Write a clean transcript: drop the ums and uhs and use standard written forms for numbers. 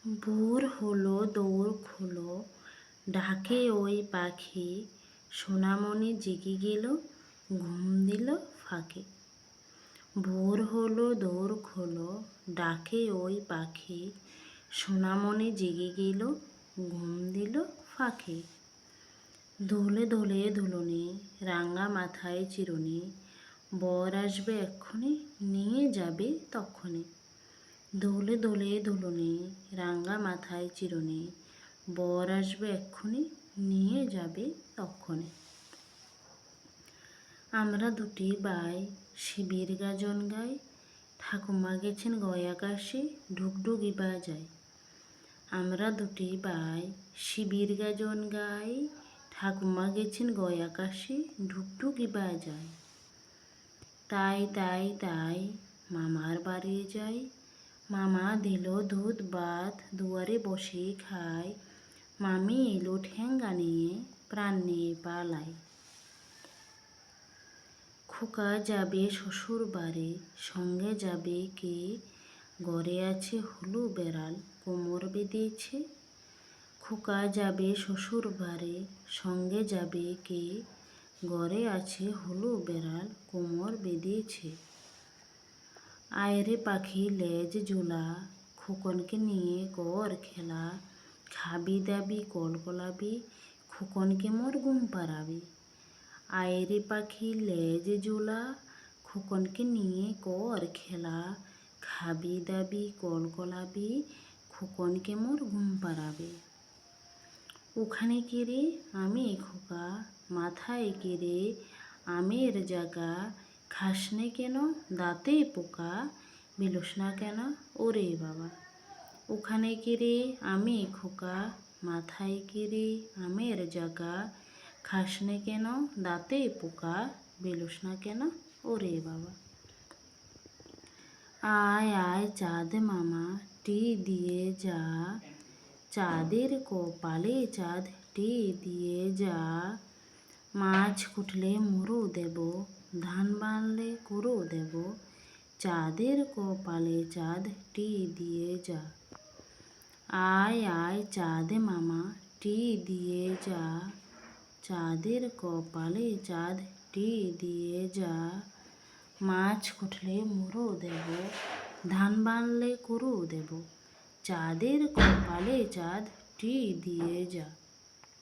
ভোর হলো দৌড় খোলো, ডাকে ওই পাখি, সোনামণি জেগে গেল, ঘুম দিল ফাঁকে। ভোর হলো দৌড় খোলো, ডাকে ওই পাখি, সোনামণি জেগে গেল, ঘুম দিল ফাঁকে। দোলে দোলে দুলুনি, রাঙা মাথায় চিরুনি, বর আসবে এক্ষুনি, নিয়ে যাবে তক্ষুনি। দোলে দোলে দুলুনি, রাঙা মাথায় চিরুনি, বর আসবে এক্ষুনি, নিয়ে যাবে তক্ষুনি। আমরা দুটি ভাই শিবের গাজন গাই, ঠাকুমা গেছেন গয়া কাশি, ঢুকঢুকি বাজায়। আমরা দুটি ভাই শিবের গাজন গাই, ঠাকুমা গেছেন গয়া কাশি, ঢুকঢুকি বাজায়। তাই তাই তাই মামার বাড়ি যাই, মামা দিল দুধ ভাত, দুয়ারে বসে খাই, মামি এলো ঠেঙ্গা নিয়ে, প্রাণ নিয়ে পালাই। খোকা যাবে শ্বশুর বাড়ি, সঙ্গে যাবে কে, ঘরে আছে হুলু বেড়াল, কোমর বেঁধেছে। খোকা যাবে শ্বশুর বাড়ি, সঙ্গে যাবে কে, ঘরে আছে হুলু বেড়াল, কোমর বেঁধেছে। আয়রে পাখি লেজ ঝোলা, খোকনকে নিয়ে কর খেলা, খাবি দাবি কলকলাবি, খোকনকে মোর ঘুম পাড়াবি। আয়রে পাখি লেজ ঝোলা, খোকনকে নিয়ে কর খেলা, খাবি দাবি কলকলাবি, খোকনকে মোর ঘুম পাড়াবি। ওখানে কে রে আমি খোকা, মাথায় কে রে আমের জাগা, খাসনে কেন দাঁতে পোকা, বিলোস না কেন ওরে বাবা। ওখানে কে রে আমি খোকা, মাথায় কে রে আমের জাগা, খাসনে কেন দাঁতে পোকা, বিলোস না কেন ওরে বাবা। আয় আয় চাঁদ মামা টি দিয়ে যা, চাঁদের কপালে চাঁদ টি দিয়ে যা, মাছ কুটলে মুড়ো দেব, ধান বানলে কুড়ো দেব, চাঁদের কপালে চাঁদ টি দিয়ে যা। আয় আয় চাঁদ মামা টি দিয়ে যা, চাঁদের কপালে চাঁদ টি দিয়ে যা, মাছ কুটলে মুড়ো দেব, ধান বানলে কুড়ো দেব, চাঁদের কপালে চাঁদ টি দিয়ে যা।